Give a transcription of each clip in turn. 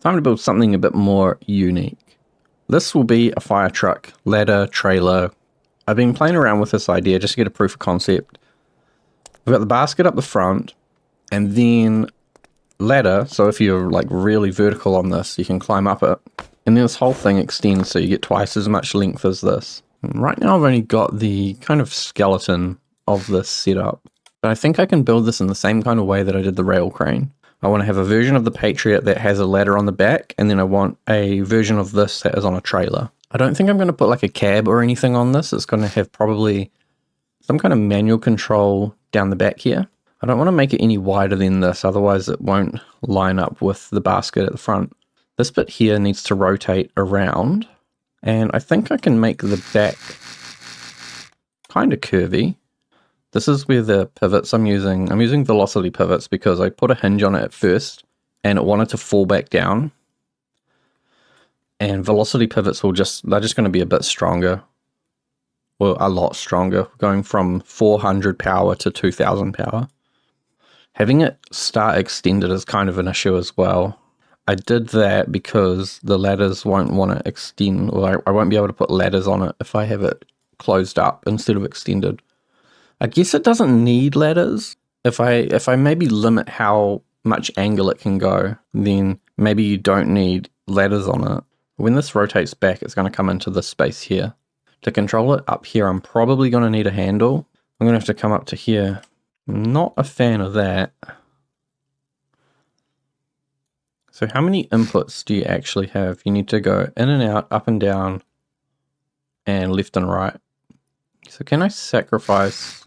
Time to build something a bit more unique. This will be a fire truck, ladder, trailer. I've been playing around with this idea just to get a proof of concept. We've got the basket up the front, and then ladder, so if you're like really vertical on this, you can climb up it. And then this whole thing extends so you get twice as much length as this. And right now I've only got the kind of skeleton of this setup. But I think I can build this in the same kind of way that I did the rail crane. I want to have a version of the Patriot that has a ladder on the back, and then I want a version of this that is on a trailer. I don't think I'm going to put like a cab or anything on this. It's going to have probably some kind of manual control down the back here. I don't want to make it any wider than this, otherwise it won't line up with the basket at the front. This bit here needs to rotate around, and I think I can make the back kind of curvy. This is where the pivots I'm using velocity pivots because I put a hinge on it at first and it wanted to fall back down. And velocity pivots they're just going to be a bit stronger. Well, a lot stronger, going from 400 power to 2000 power. Having it start extended is kind of an issue as well. I did that because the ladders won't want to extend, or I won't be able to put ladders on it if I have it closed up instead of extended. I guess it doesn't need ladders. If I maybe limit how much angle it can go, then maybe you don't need ladders on it. When this rotates back, it's going to come into this space here. To control it up here, I'm probably going to need a handle. I'm going to have to come up to here. I'm not a fan of that. So how many inputs do you actually have? You need to go in and out, up and down, and left and right. So can I sacrifice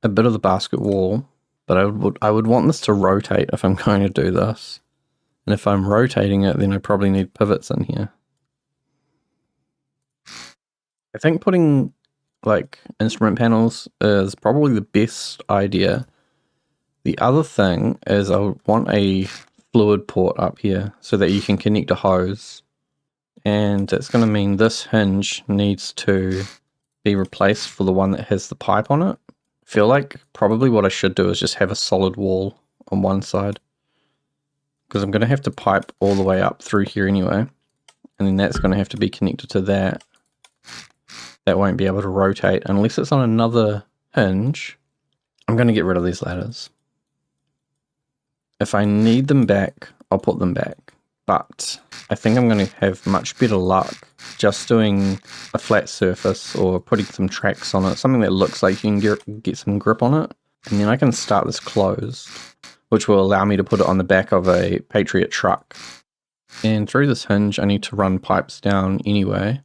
a bit of the basket wall? But I would want this to rotate if I'm going to do this. And if I'm rotating it, then I probably need pivots in here. I think putting like instrument panels is probably the best idea. The other thing is I want a fluid port up here so that you can connect a hose. And that's going to mean this hinge needs to be replaced for the one that has the pipe on it. I feel like probably what I should do is just have a solid wall on one side, because I'm going to have to pipe all the way up through here anyway, and then that's going to have to be connected to that. That won't be able to rotate unless it's on another hinge. I'm going to get rid of these ladders. If I need them back, I'll put them back, but I think I'm going to have much better luck just doing a flat surface or putting some tracks on it, something that looks like you can get some grip on it, and then I can start this closed, which will allow me to put it on the back of a Patriot truck. And through this hinge, I need to run pipes down anyway.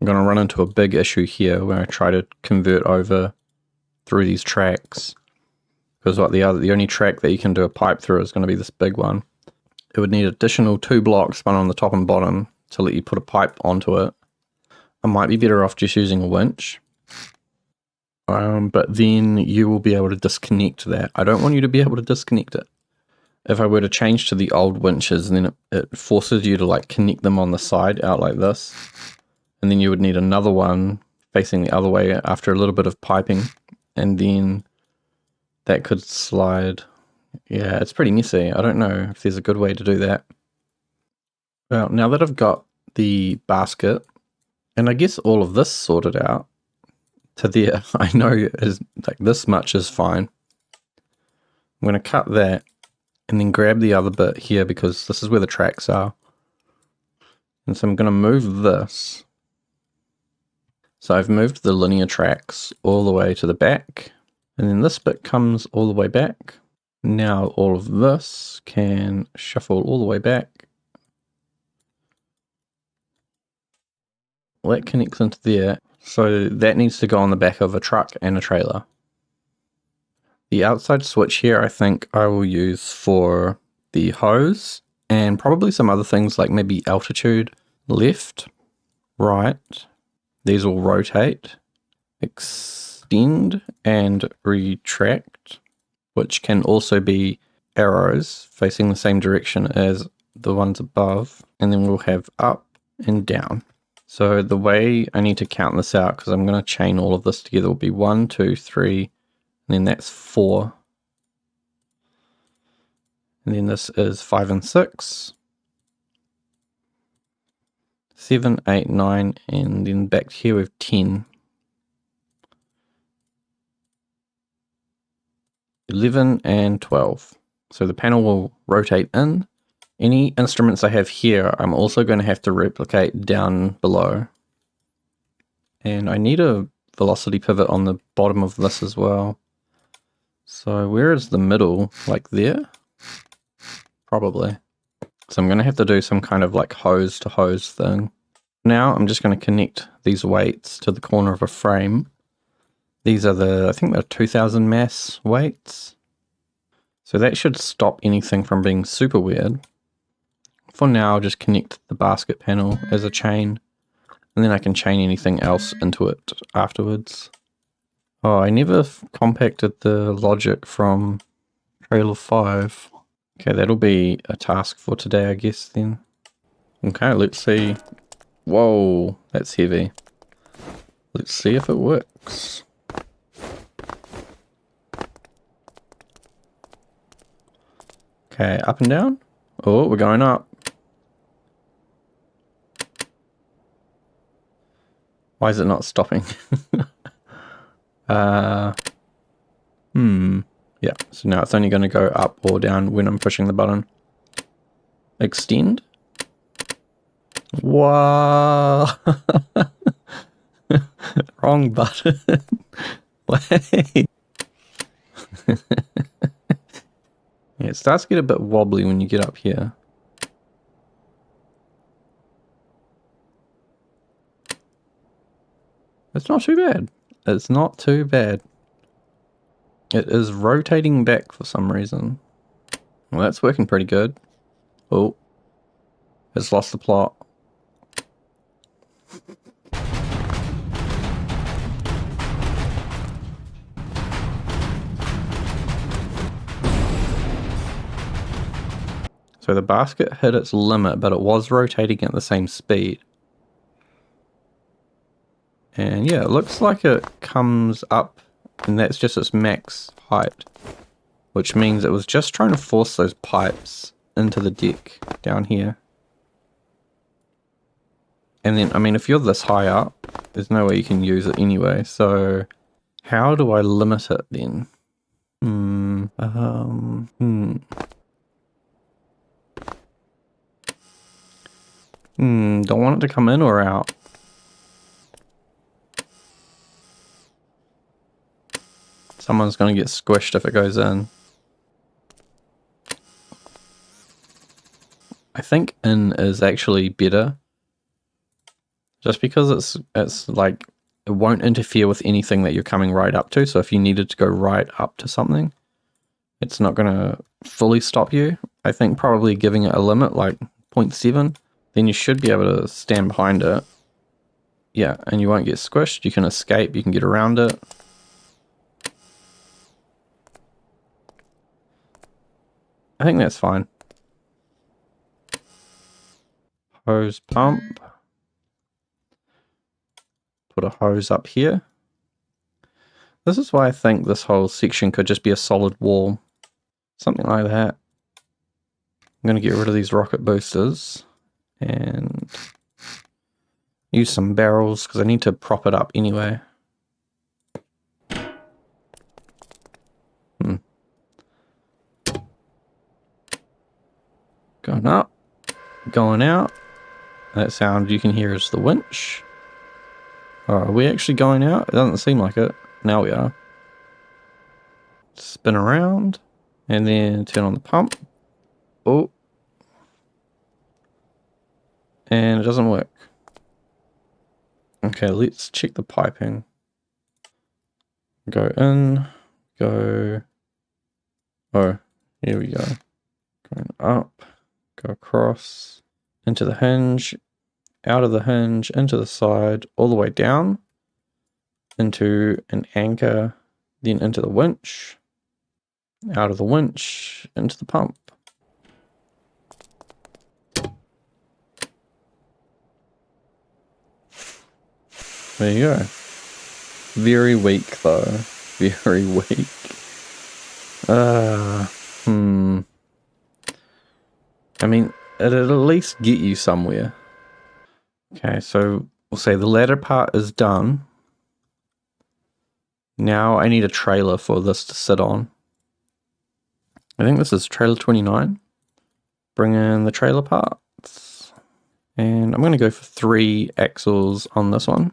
I'm going to run into a big issue here where I try to convert over through these tracks, because the only track that you can do a pipe through is going to be this big one. It would need additional 2 blocks, one on the top and bottom, to let you put a pipe onto it. I might be better off just using a winch. But then you will be able to disconnect that. I don't want you to be able to disconnect it. If I were to change to the old winches, then it forces you to like connect them on the side out like this. And then you would need another one facing the other way after a little bit of piping. And then that could slide. Yeah, it's pretty messy. I don't know if there's a good way to do that. Well, now that I've got the basket, and I guess all of this sorted out to there, I know is like this much is fine. I'm going to cut that and then grab the other bit here because this is where the tracks are. And so I'm going to move this. So I've moved the linear tracks all the way to the back, and then this bit comes all the way back. Now all of this can shuffle all the way back. Well, that connects into there. So that needs to go on the back of a truck and a trailer. The outside switch here I think I will use for the hose and probably some other things like maybe altitude, left, right. These will rotate, extend and retract, which can also be arrows facing the same direction as the ones above. And then we'll have up and down. So the way I need to count this out, because I'm going to chain all of this together, will be 1, 2, 3, and then that's 4. And then this is 5 and 6. 7, 8, 9, and then back here we have 10. 11 and 12. So the panel will rotate in. Any instruments I have here, I'm also going to have to replicate down below. And I need a velocity pivot on the bottom of this as well. So where is the middle? Like there? Probably. So I'm going to have to do some kind of like hose to hose thing. Now I'm just going to connect these weights to the corner of a frame. These are I think they're 2000 mass weights. So that should stop anything from being super weird. For now, I'll just connect the basket panel as a chain, and then I can chain anything else into it afterwards. Oh, I never compacted the logic from trailer 5. Okay, that'll be a task for today, I guess, then. Okay, let's see. Whoa, that's heavy. Let's see if it works. Okay, up and down. Oh, we're going up. Why is it not stopping? Yeah, so now it's only going to go up or down when I'm pushing the button. Extend. Wow. Wrong button. Wait. Yeah, it starts to get a bit wobbly when you get up here. It's not too bad. It's not too bad. It is rotating back for some reason. Well, that's working pretty good. Oh. It's lost the plot. So the basket hit its limit, but it was rotating at the same speed. And yeah, it looks like it comes up, and that's just its max height. Which means it was just trying to force those pipes into the deck down here. And then, I mean, if you're this high up, there's no way you can use it anyway. So how do I limit it then? Don't want it to come in or out. Someone's going to get squished if it goes in. I think in is actually better. Just because it's like, it won't interfere with anything that you're coming right up to. So if you needed to go right up to something, it's not going to fully stop you. I think probably giving it a limit like 0.7, then you should be able to stand behind it. Yeah, and you won't get squished. You can escape, you can get around it. I think that's fine. Hose pump. Put a hose up here. This is why I think this whole section could just be a solid wall. Something like that. I'm going to get rid of these rocket boosters and use some barrels because I need to prop it up anyway. Going up, going out. That sound you can hear is the winch. Oh, are we actually going out? It doesn't seem like it. Now we are. Spin around and then turn on the pump. Oh. And it doesn't work. Okay, let's check the piping. Go in, go. Oh, here we go. Going up, go across, into the hinge, out of the hinge, into the side, all the way down, into an anchor, then into the winch, out of the winch, into the pump. There you go. Very weak though. Very weak. mean, it'll at least get you somewhere. Okay, so we'll say the ladder part is done. Now I need a trailer for this to sit on. I think this is trailer 29. Bring in the trailer parts. And I'm going to go for 3 axles on this one.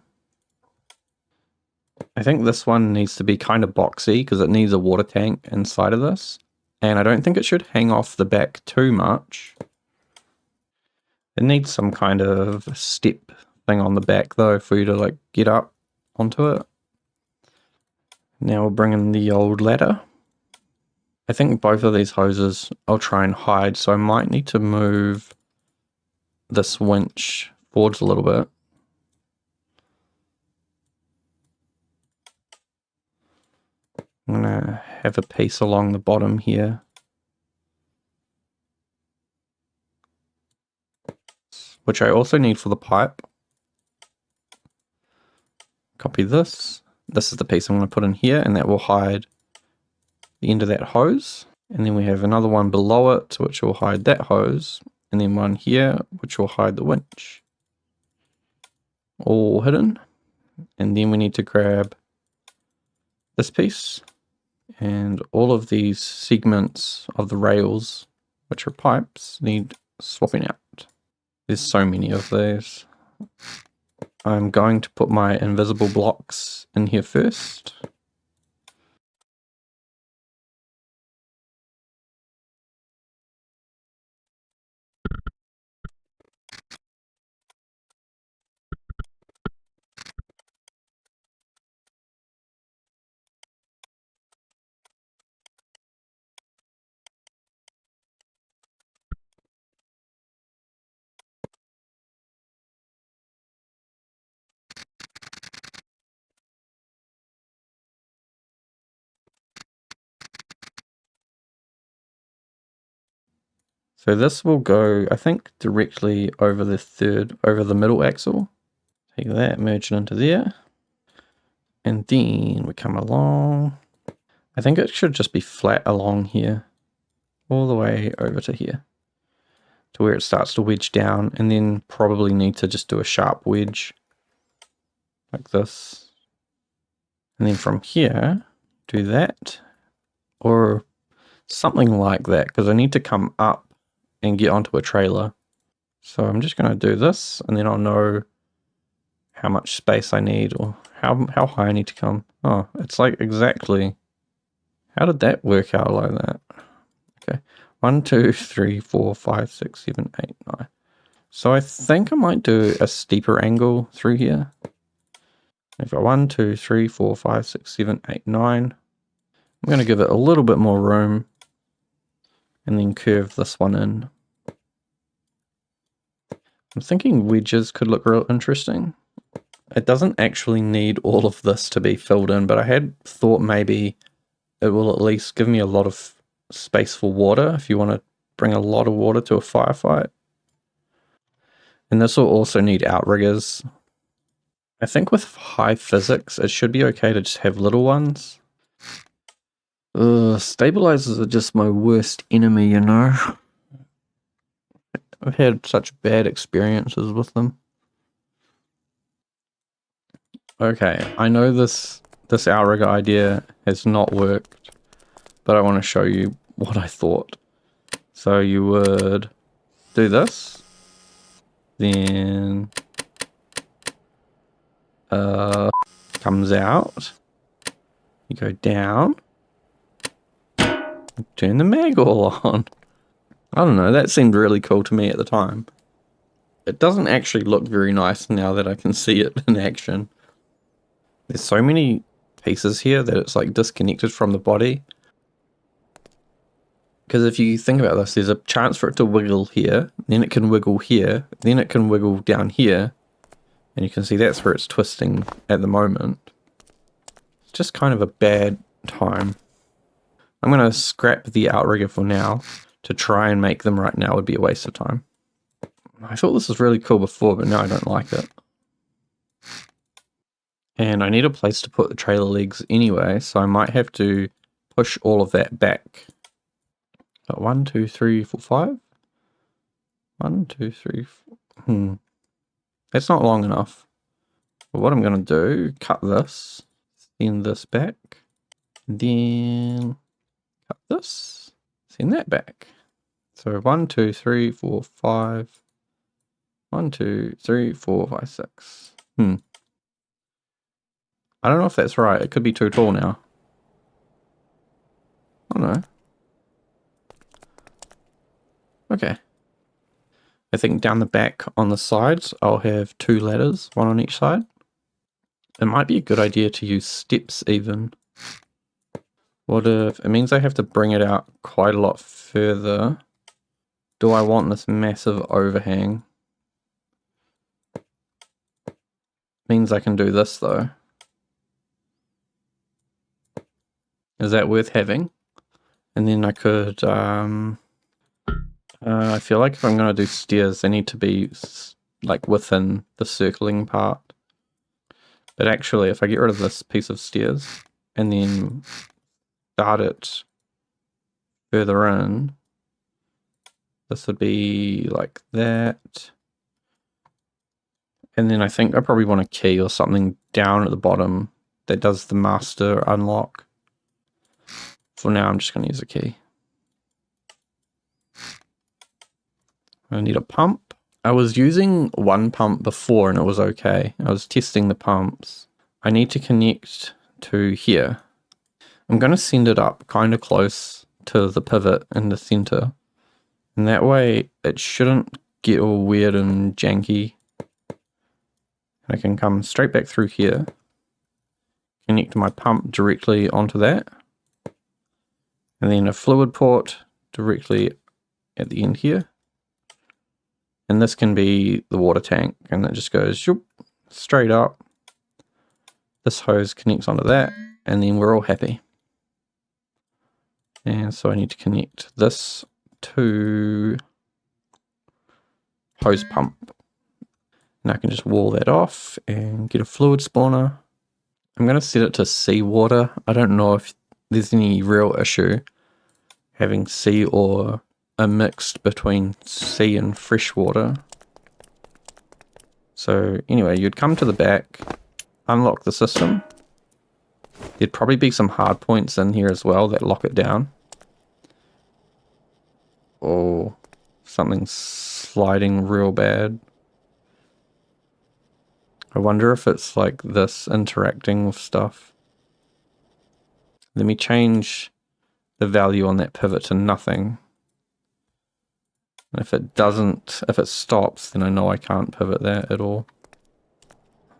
I think this one needs to be kind of boxy because it needs a water tank inside of this. And I don't think it should hang off the back too much. It needs some kind of step thing on the back though for you to like get up onto it. Now we'll bring in the old ladder. I think both of these hoses I'll try and hide, so I might need to move this winch forwards a little bit. I'm gonna have a piece along the bottom here. Which I also need for the pipe. Copy this. This is the piece I'm going to put in here, and that will hide the end of that hose. And then we have another one below it, which will hide that hose. And then one here, which will hide the winch. All hidden. And then we need to grab this piece. And all of these segments of the rails, which are pipes, need swapping out. There's so many of these. I'm going to put my invisible blocks in here first. So this will go, I think, directly over the middle axle. Take that, merge it into there. And then we come along. I think it should just be flat along here, all the way over to here, to where it starts to wedge down, and then probably need to just do a sharp wedge, like this. And then from here, do that, or something like that, because I need to come up and get onto a trailer. So I'm just going to do this, and then I'll know how much space I need, or how high I need to come. Oh, it's like exactly. How did that work out like that? Okay, 1, 2, 3, 4, 5, 6, 7, 8, 9. So I think I might do a steeper angle through here. I've got 1, 2, 3, 4, 5, 6, 7, 8, 9. I'm going to give it a little bit more room, and then curve this one in. I'm thinking wedges could look real interesting. It doesn't actually need all of this to be filled in, but I had thought maybe it will at least give me a lot of space for water if you want to bring a lot of water to a firefight. And this will also need outriggers. I think with high physics, it should be okay to just have little ones. Stabilizers are just my worst enemy, you know? I've had such bad experiences with them. Okay, I know this outrigger idea has not worked, but I want to show you what I thought. So you would do this, then comes out, you go down, turn the mag all on. I don't know, that seemed really cool to me at the time. It doesn't actually look very nice now that I can see it in action. There's so many pieces here that it's like disconnected from the body. Because if you think about this, there's a chance for it to wiggle here, then it can wiggle here, then it can wiggle down here, and you can see that's where it's twisting at the moment. It's just kind of a bad time. I'm going to scrap the outrigger for now. To try and make them right now would be a waste of time. I thought this was really cool before, but now I don't like it. And I need a place to put the trailer legs anyway, so I might have to push all of that back. Got 1, 2, 3, 4, 5. 1, 2, 3, 4. That's not long enough. But what I'm going to do, cut this, send this back, then cut this, send that back. So 1, 2, 3, 4, 5. 1, 2, 3, 4, 5, 6. I don't know if that's right. It could be too tall now. Oh no. Okay. I think down the back on the sides, I'll have 2 ladders, one on each side. It might be a good idea to use steps even. What if it means I have to bring it out quite a lot further? Do I want this massive overhang? Means I can do this though. Is that worth having? And then I could, I feel like if I'm going to do stairs, they need to be like within the circling part. But actually, if I get rid of this piece of stairs and then start it further in, this would be like that. And then I think I probably want a key or something down at the bottom that does the master unlock. For now, I'm just going to use a key. I need a pump. I was using one pump before and it was okay. I was testing the pumps. I need to connect to here. I'm going to send it up kind of close to the pivot in the center. And that way it shouldn't get all weird and janky. I can come straight back through here. Connect my pump directly onto that. And then a fluid port directly at the end here. And this can be the water tank, and it just goes straight up. This hose connects onto that, and then we're all happy. And so I need to connect this to hose pump. And I can just wall that off and get a fluid spawner. I'm going to set it to seawater. I don't know if there's any real issue having sea or a mixed between sea and fresh water. So anyway, you'd come to the back, unlock the system. There'd probably be some hard points in here as well that lock it down. Or something sliding real bad. I wonder if it's like this interacting with stuff. Let me change the value on that pivot to nothing. And if it doesn't, if it stops, then I know I can't pivot that at all.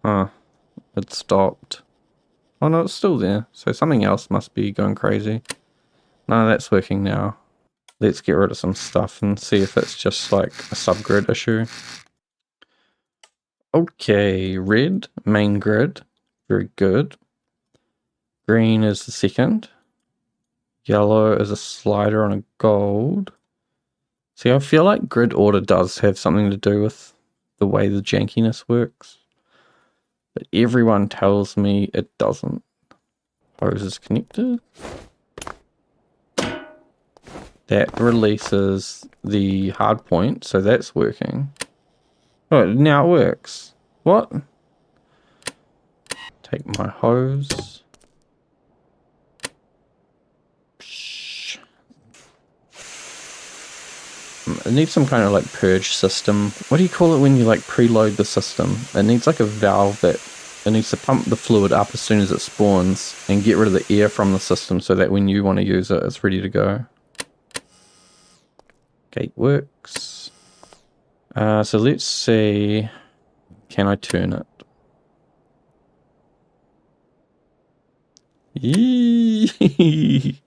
Huh, it stopped. Oh no, it's still there. So something else must be going crazy. No, that's working now. Let's get rid of some stuff and see if it's just like a subgrid issue. Okay, red, main grid. Very good. Green is the second. Yellow is a slider on a gold. See, I feel like grid order does have something to do with the way the jankiness works. But everyone tells me it doesn't. Hose is connected. That releases the hard point, so that's working. Oh, now it works. What? Take my hose. It needs some kind of like purge system. What do you call it when you like preload the system? It needs like a valve that it needs to pump the fluid up as soon as it spawns and get rid of the air from the system so that when you want to use it, it's ready to go. Gate works. So let's see. Can I turn it? Yee.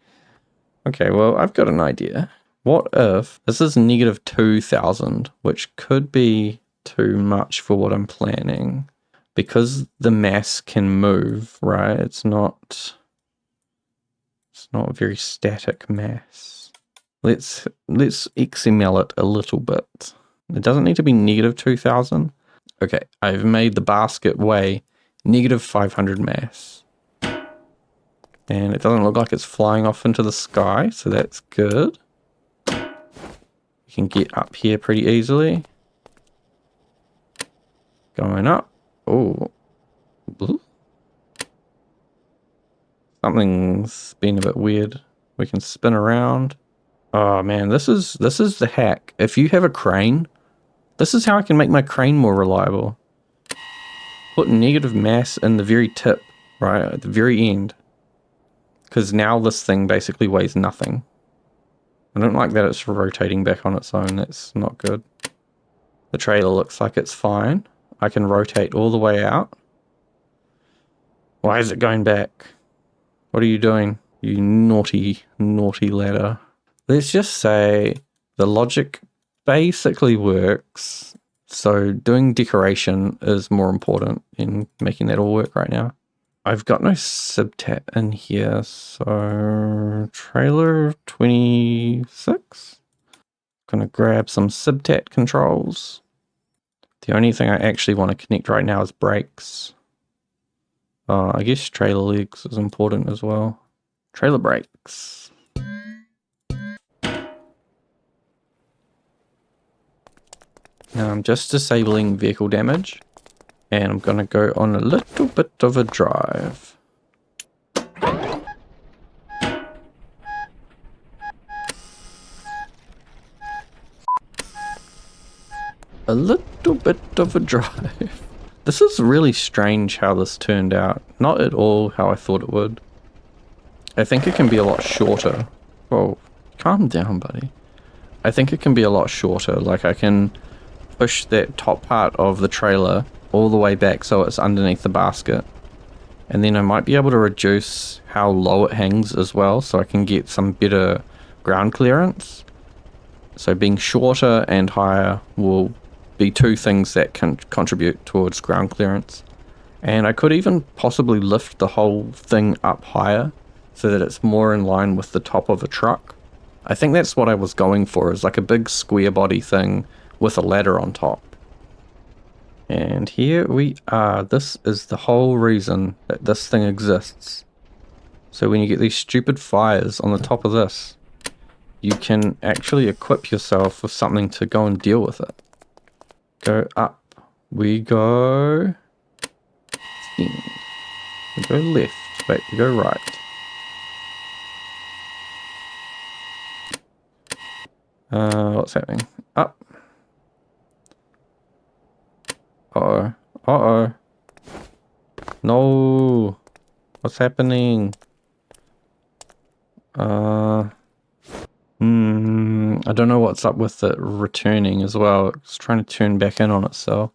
Okay, well, I've got an idea. What if this is negative 2,000, which could be too much for what I'm planning, because the mass can move, right? It's not a very static mass. Let's XML it a little bit. It doesn't need to be negative 2,000. Okay, I've made the basket weigh negative 500 mass. And it doesn't look like it's flying off into the sky, so that's good. You can get up here pretty easily. Going up. Oh. Something's been a bit weird. We can spin around. Oh man, this is the hack. If you have a crane, this is how I can make my crane more reliable. Put negative mass in the very tip, right, at the very end. Because now this thing basically weighs nothing. I don't like that it's rotating back on its own. That's not good. The trailer looks like it's fine. I can rotate all the way out. Why is it going back? What are you doing? You naughty, naughty ladder. Let's just say the logic basically works. So doing decoration is more important in making that all work right now. I've got no subtat in here, so trailer 26. Gonna grab some subtat controls. The only thing I actually want to connect right now is brakes. I guess trailer legs is important as well. Trailer brakes. Now I'm just disabling vehicle damage, and I'm gonna go on a little bit of a drive. A little bit of a drive. This is really strange how this turned out. Not at all how I thought it would. I think it can be a lot shorter. Whoa, calm down, buddy. I think it can be a lot shorter. Like I can push that top part of the trailer all the way back so it's underneath the basket. And then I might be able to reduce how low it hangs as well, so I can get some better ground clearance. So being shorter and higher will be two things that can contribute towards ground clearance. And I could even possibly lift the whole thing up higher so that it's more in line with the top of a truck. I think that's what I was going for, is like a big square body thing with a ladder on top. And here we are. This is the whole reason that this thing exists. So when you get these stupid fires on the top of this, you can actually equip yourself with something to go and deal with it. Go up. We go... We go left. Wait, we go right. What's happening? Up. Uh-oh. Uh-oh. No. What's happening? I don't know what's up with it returning as well. It's trying to turn back in on itself.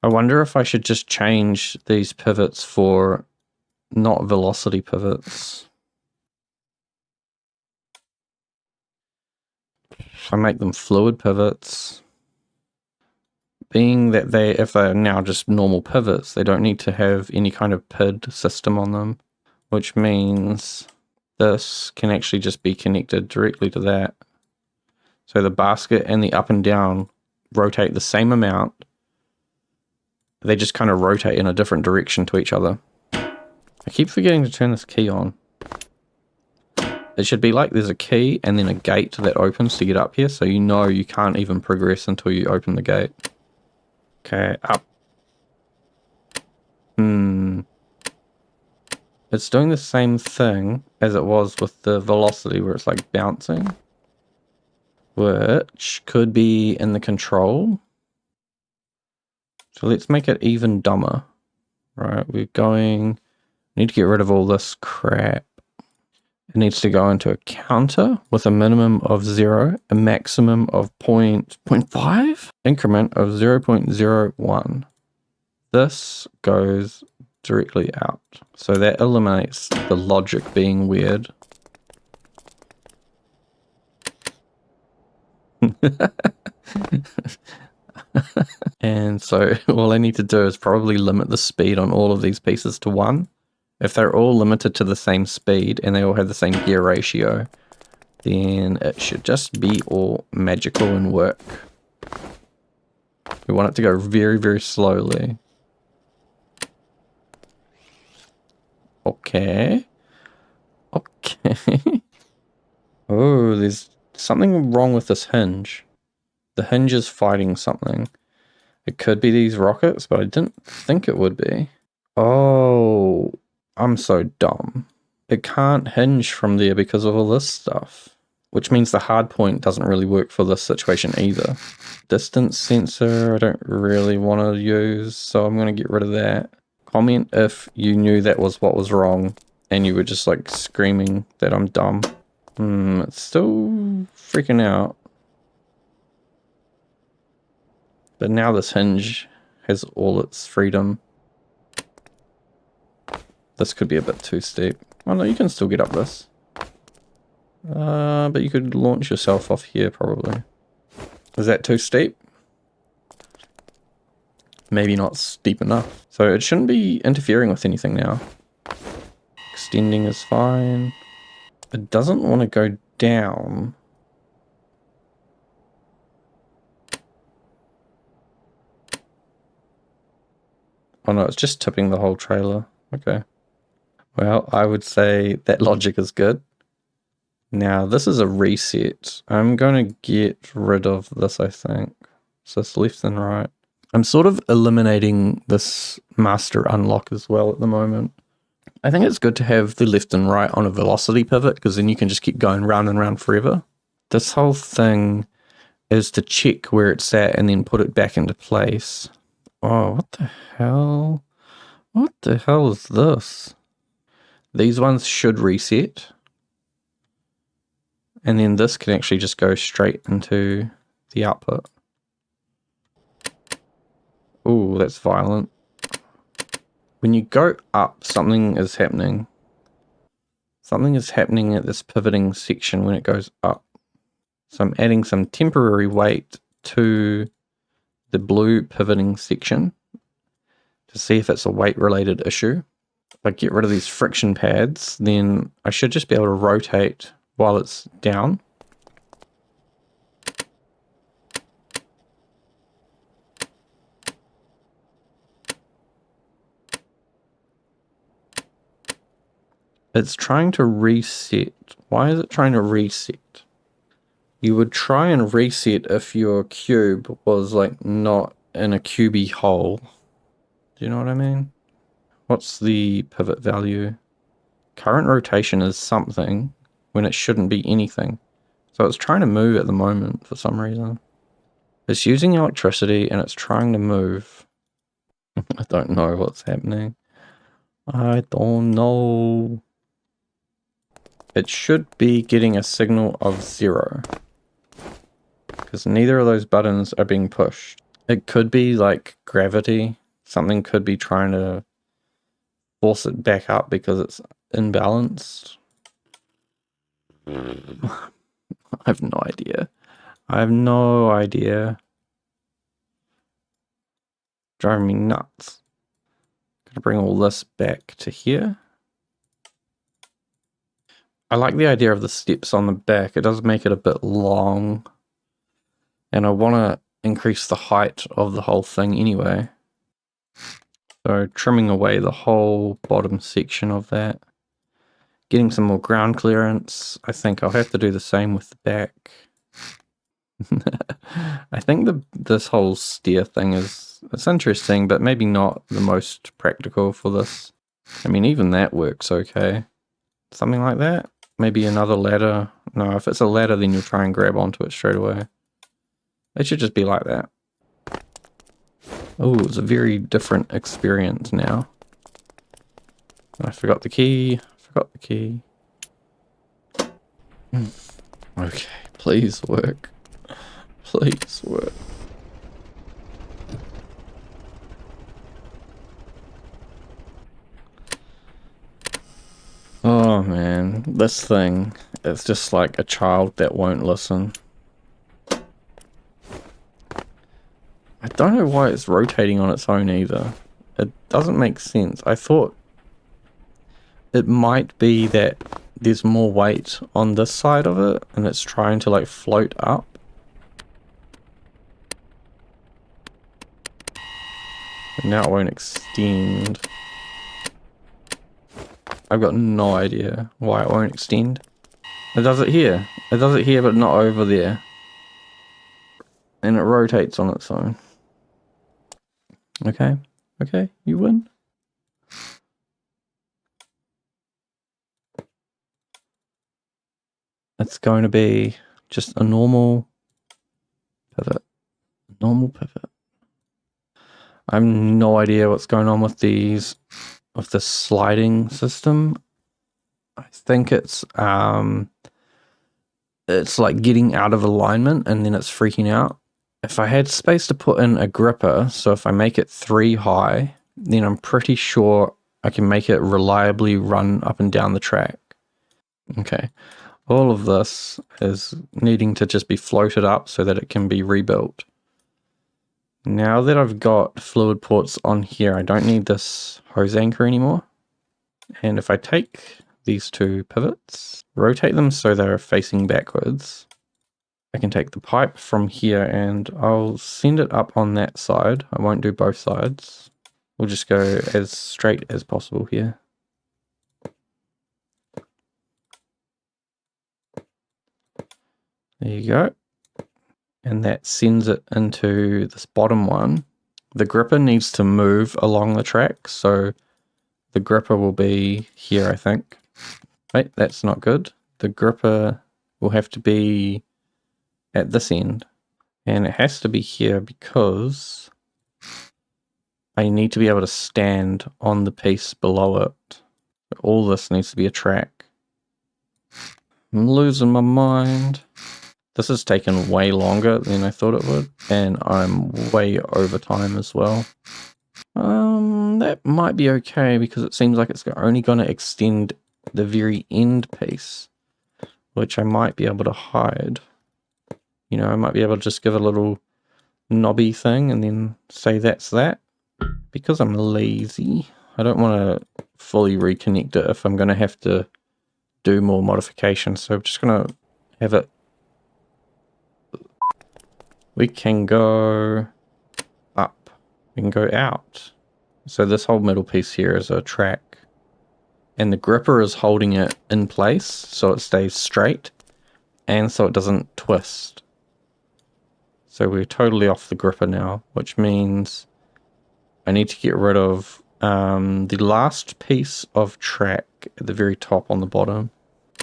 I wonder if I should just change these pivots for not velocity pivots. If I make them fluid pivots, being that if they're now just normal pivots, they don't need to have any kind of PID system on them, which means this can actually just be connected directly to that. So the basket and the up and down rotate the same amount. They just kind of rotate in a different direction to each other. I keep forgetting to turn this key on. It should be like there's a key and then a gate that opens to get up here, so you know you can't even progress until you open the gate. Okay, up. It's doing the same thing as it was with the velocity, where it's like bouncing, which could be in the control. So let's make it even dumber. Right, need to get rid of all this crap. It needs to go into a counter with a minimum of 0, a maximum of 0.5, increment of 0.01. This goes directly out. So that eliminates the logic being weird. And so all I need to do is probably limit the speed on all of these pieces to 1. If they're all limited to the same speed and they all have the same gear ratio, then it should just be all magical and work. We want it to go very, very slowly. Okay. Okay. Oh, there's something wrong with this hinge. The hinge is fighting something. It could be these rockets, but I didn't think it would be. Oh, I'm so dumb. It can't hinge from there because of all this stuff. Which means the hard point doesn't really work for this situation either. Distance sensor, I don't really want to use, so I'm going to get rid of that. Comment if you knew that was what was wrong and you were just like screaming that I'm dumb. It's still freaking out. But now this hinge has all its freedom. This could be a bit too steep. Oh no, you can still get up this. But you could launch yourself off here probably. Is that too steep? Maybe not steep enough. So it shouldn't be interfering with anything now. Extending is fine. It doesn't want to go down. Oh no, it's just tipping the whole trailer. Okay. Well, I would say that logic is good. Now, this is a reset. I'm going to get rid of this, I think. So it's left and right. I'm sort of eliminating this master unlock as well at the moment. I think it's good to have the left and right on a velocity pivot because then you can just keep going round and round forever. This whole thing is to check where it's at and then put it back into place. Oh, what the hell? What the hell is this? These ones should reset. And then this can actually just go straight into the output. Ooh, that's violent. When you go up, something is happening. Something is happening at this pivoting section when it goes up. So I'm adding some temporary weight to the blue pivoting section to see if it's a weight related issue. If I get rid of these friction pads, then I should just be able to rotate while it's down. It's trying to reset. Why is it trying to reset? You would try and reset if your cube was like not in a cubey hole. Do you know what I mean? What's the pivot value? Current rotation is something when it shouldn't be anything. So it's trying to move at the moment for some reason. It's using electricity and it's trying to move. I don't know what's happening. I don't know. It should be getting a signal of 0. Because neither of those buttons are being pushed. It could be like gravity. Something could be trying to force it back up because it's imbalanced. I have no idea. I have no idea. Driving me nuts. Gotta bring all this back to here. I like the idea of the steps on the back. It does make it a bit long. And I want to increase the height of the whole thing anyway. So trimming away the whole bottom section of that. Getting some more ground clearance. I think I'll have to do the same with the back. I think this whole steer thing it's interesting, but maybe not the most practical for this. I mean, even that works okay. Something like that. Maybe another ladder. No, if it's a ladder, then you'll try and grab onto it straight away. It should just be like that. Oh, it's a very different experience now. I forgot the key. Okay, please work. Please work. Oh man, this thing, it's just like a child that won't listen. I don't know why it's rotating on its own either. It doesn't make sense. I thought it might be that there's more weight on this side of it and it's trying to like float up. And now it won't extend. I've got no idea why it won't extend. It does it here. It does it here, but not over there. And it rotates on its own. Okay. Okay, you win. It's going to be just a normal pivot. Normal pivot. I have no idea what's going on with these, with the sliding system. I think it's like getting out of alignment and then it's freaking out. If I had space to put in a gripper, so if I make it 3 high, then I'm pretty sure I can make it reliably run up and down the track. Okay. All of this is needing to just be floated up so that it can be rebuilt. Now that I've got fluid ports on here, I don't need this hose anchor anymore. And if I take these 2 pivots, rotate them so they're facing backwards, I can take the pipe from here and I'll send it up on that side. I won't do both sides. We'll just go as straight as possible here. There you go. And that sends it into this bottom one. The gripper needs to move along the track, so the gripper will be here, I think. Wait, that's not good. The gripper will have to be at this end. And it has to be here because I need to be able to stand on the piece below it. All this needs to be a track. I'm losing my mind. This has taken way longer than I thought it would, and I'm way over time as well. That might be okay because it seems like it's only going to extend the very end piece, which I might be able to hide. You know, I might be able to just give it a little knobby thing and then say that's that. Because I'm lazy, I don't want to fully reconnect it if I'm going to have to do more modifications. So I'm just going to have it. We can go up. We can go out. So this whole middle piece here is a track. And the gripper is holding it in place so it stays straight and so it doesn't twist. So we're totally off the gripper now, which means I need to get rid of the last piece of track at the very top on the bottom.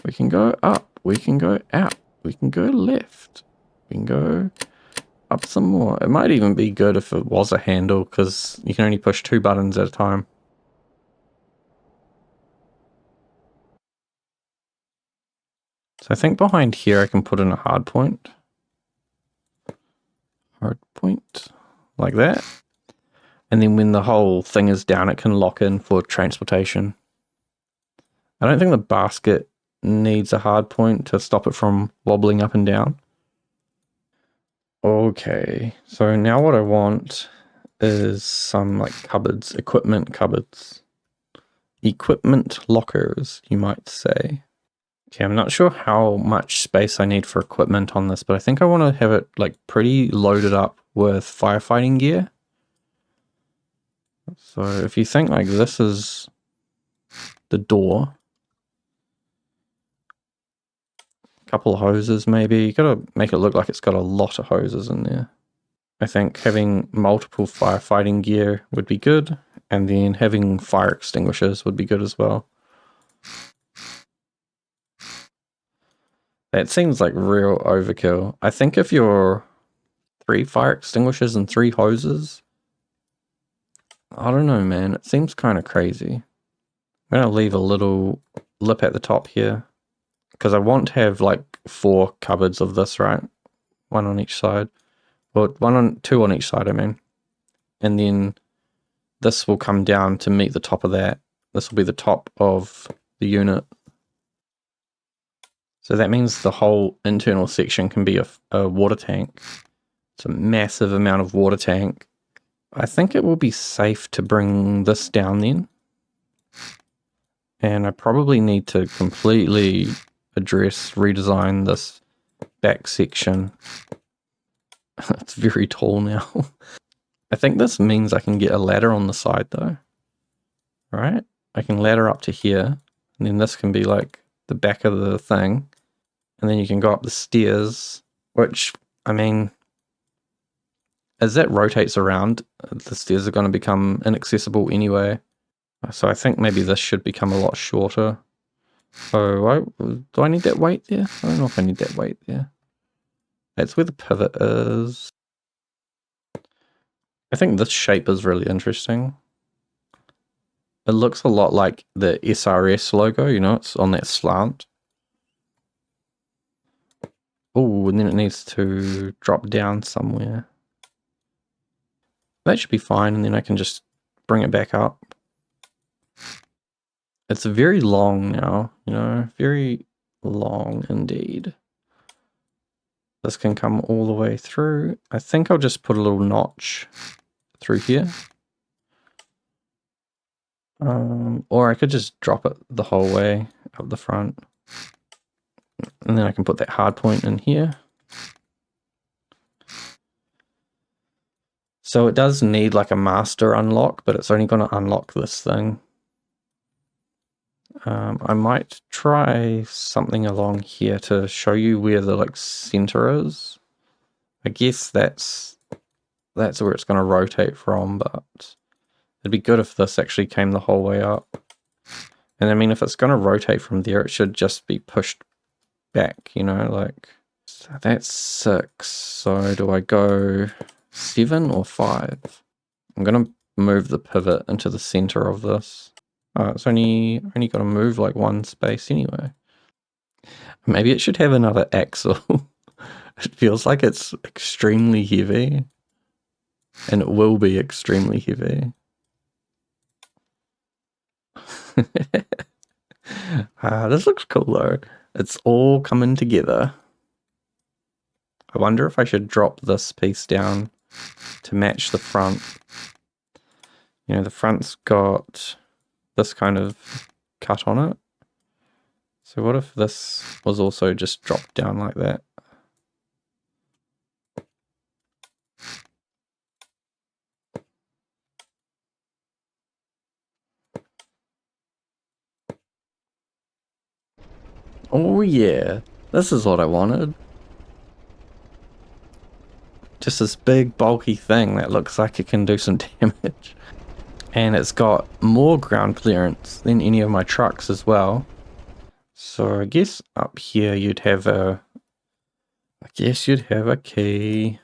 We can go up, we can go out, we can go left, we can go up some more. It might even be good if it was a handle because you can only push 2 buttons at a time. So I think behind here I can put in a hard point. Hard point, like that. And then when the whole thing is down, it can lock in for transportation. I don't think the basket needs a hard point to stop it from wobbling up and down. Okay, so now what I want is some like cupboards, equipment cupboards. Equipment lockers, you might say. Okay, I'm not sure how much space I need for equipment on this, but I think I want to have it like pretty loaded up with firefighting gear. So if you think like this is the door, a couple of hoses maybe, you gotta make it look like it's got a lot of hoses in there. I think having multiple firefighting gear would be good, and then having fire extinguishers would be good as well. That seems like real overkill. I think if you're 3 fire extinguishers and 3 hoses, I don't know, man. It seems kind of crazy. I'm going to leave a little lip at the top here because I want to have like 4 cupboards of this, right? 1 on each side. Or 2 on each side, I mean. And then this will come down to meet the top of that. This will be the top of the unit. So that means the whole internal section can be a water tank. It's a massive amount of water tank. I think it will be safe to bring this down then. And I probably need to completely redesign this back section. It's very tall now. I think this means I can get a ladder on the side though. Right? I can ladder up to here. And then this can be like the back of the thing. And then you can go up the stairs, which, I mean, as that rotates around, the stairs are going to become inaccessible anyway. So I think maybe this should become a lot shorter. So do I need that weight there? I don't know if I need that weight there. That's where the pivot is. I think this shape is really interesting. It looks a lot like the SRS logo, you know, it's on that slant. Oh, and then it needs to drop down somewhere. That should be fine, and then I can just bring it back up. It's very long now, you know, very long indeed. This can come all the way through. I think I'll just put a little notch through here. Or I could just drop it the whole way up the front. And then I can put that hard point in here. So it does need like a master unlock, but it's only going to unlock this thing. I might try something along here to show you where the like center is. I guess that's where it's going to rotate from, but it'd be good if this actually came the whole way up. And I mean, if it's going to rotate from there, it should just be pushed back, you know, like, so that's 6. So do I go 7 or 5? I'm going to move the pivot into the center of this. Oh, it's only got to move like one space anyway. Maybe it should have another axle. It feels like it's extremely heavy. And it will be extremely heavy. This looks cool though. It's all coming together. I wonder if I should drop this piece down to match the front. You know, the front's got this kind of cut on it. So what if this was also just dropped down like that? Oh yeah, this is what I wanted. Just this big bulky thing that looks like it can do some damage. And it's got more ground clearance than any of my trucks as well. So I guess up here you'd have a... I guess you'd have a key.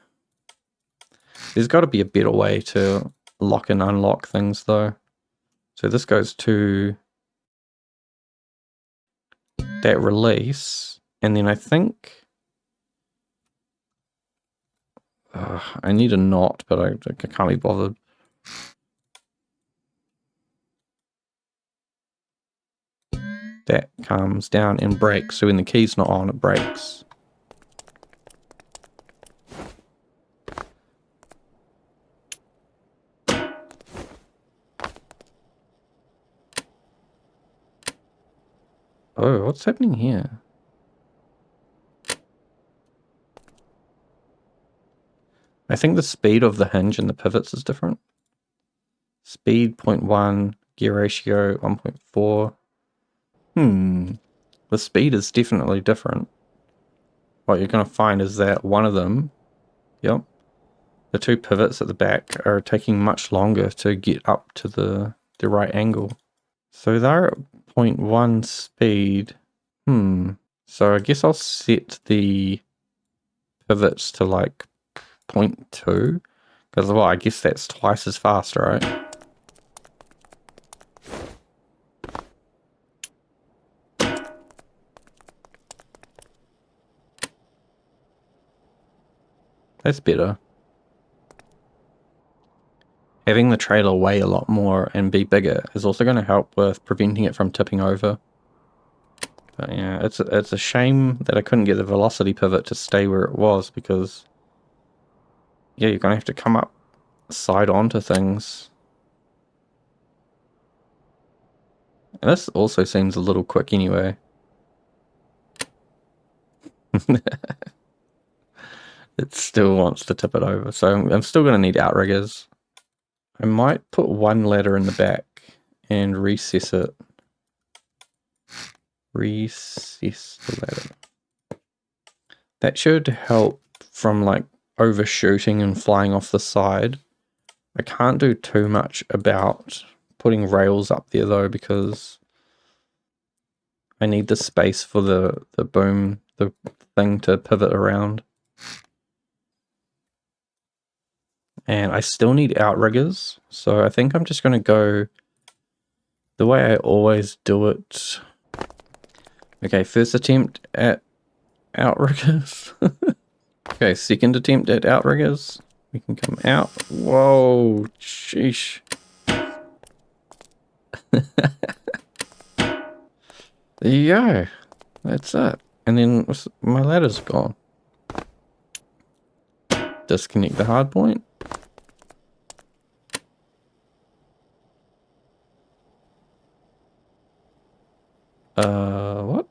There's got to be a better way to lock and unlock things though. So this goes to that release. And then I think... I need a knot, but I can't be bothered. That comes down and breaks. So when the key's not on, it breaks. Oh, what's happening here? I think the speed of the hinge and the pivots is different. Speed 0.1, gear ratio 1.4. The speed is definitely different. What you're going to find is that one of them, yep, the 2 pivots at the back are taking much longer to get up to the right angle. So they're at 0.1 speed. So I guess I'll set the pivots to like 0.2. Because, well, I guess that's twice as fast, right? That's better. Having the trailer weigh a lot more and be bigger is also going to help with preventing it from tipping over. But yeah, it's a shame that I couldn't get the velocity pivot to stay where it was, because yeah, you're going to have to come up side onto things. And this also seems a little quick anyway. It still wants to tip it over, so I'm still going to need outriggers. I might put one ladder in the back and recess it. Recess the ladder. That should help from like overshooting and flying off the side. I can't do too much about putting rails up there though, because I need the space for the boom, the thing to pivot around. And I still need outriggers, so I think I'm just going to go the way I always do it. Okay, first attempt at outriggers. Okay, second attempt at outriggers. We can come out. Whoa, sheesh. There you go. That's it. And then my ladder's gone. Disconnect the hard point. What?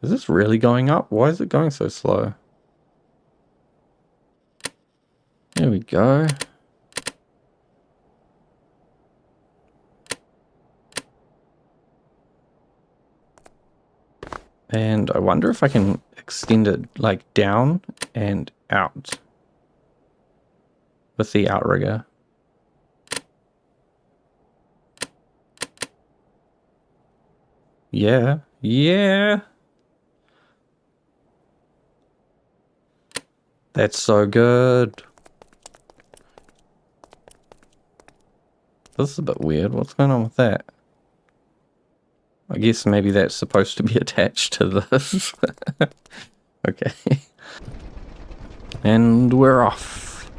Is this really going up? Why is it going so slow? There we go. And I wonder if I can extend it like down and out with the outrigger. Yeah, yeah. That's so good. This is a bit weird. What's going on with that? I guess maybe that's supposed to be attached to this. Okay. And we're off.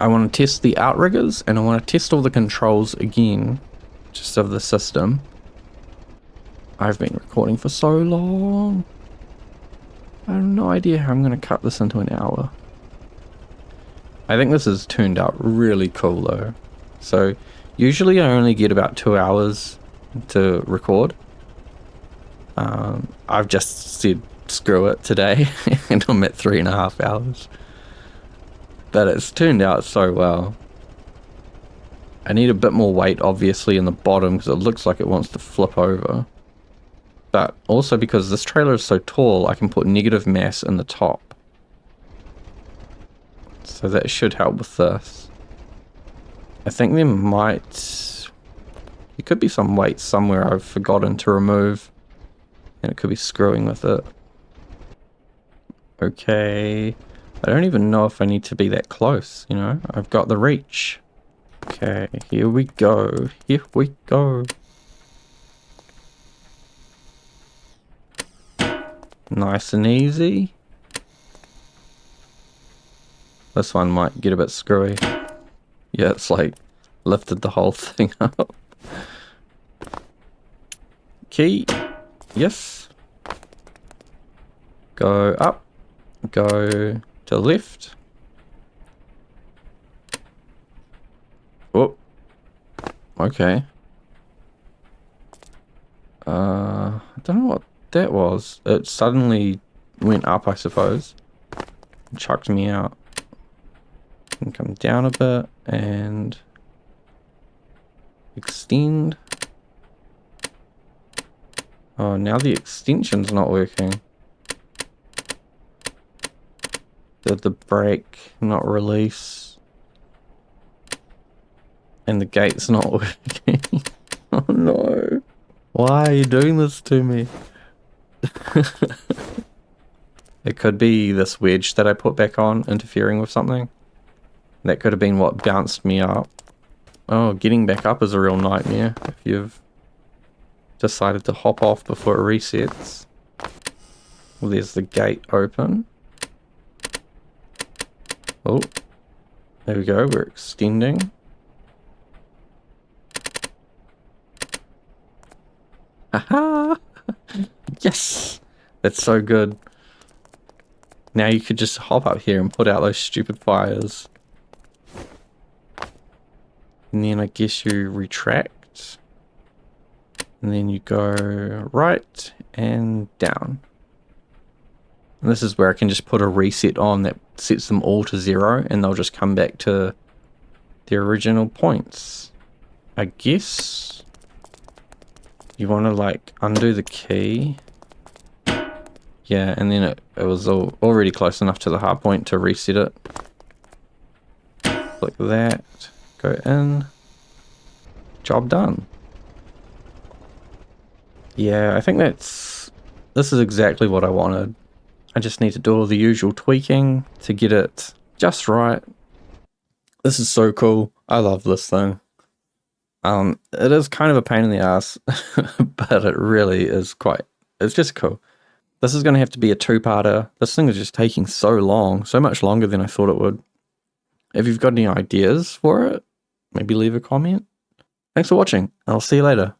I want to test the outriggers and I want to test all the controls again, just of the system. I've been recording for so long. I have no idea how I'm going to cut this into an hour. I think this has turned out really cool though. So usually I only get about 2 hours to record. I've just said screw it today and I'm at 3.5 hours. But it's turned out so well. I need a bit more weight obviously in the bottom because it looks like it wants to flip over. But also because this trailer is so tall, I can put negative mass in the top. So that should help with this. I think there could be some weight somewhere I've forgotten to remove. And it could be screwing with it. Okay. I don't even know if I need to be that close, you know? I've got the reach. Okay, here we go. Here we go. Nice and easy. This one might get a bit screwy. Yeah, it's like lifted the whole thing up. Key. Yes. Go up. Go to left. Oh. Okay. I don't know what that was. It suddenly went up, I suppose. Chucked me out. And come down a bit and extend. Oh, now the extension's not working. Did the brake not release? And the gate's not working. Oh no. Why are you doing this to me? It could be this wedge that I put back on interfering with something. That could have been what bounced me up. Oh, getting back up is a real nightmare if you've decided to hop off before it resets. Well, there's the gate open. Oh, there we go, we're extending. Aha! Yes! That's so good. Now you could just hop up here and put out those stupid fires. And then I guess you retract. And then you go right and down. And this is where I can just put a reset on that sets them all to 0 and they'll just come back to the original points. I guess you want to like undo the key. Yeah, and then it was already close enough to the hard point to reset it. Click that, go in, job done. Yeah, I think this is exactly what I wanted. I just need to do all the usual tweaking to get it just right. This is so cool. I love this thing. It is kind of a pain in the ass, but it really is it's just cool. This is going to have to be a two-parter. This thing is just taking so long, so much longer than I thought it would. If you've got any ideas for it, maybe leave a comment. Thanks for watching. I'll see you later.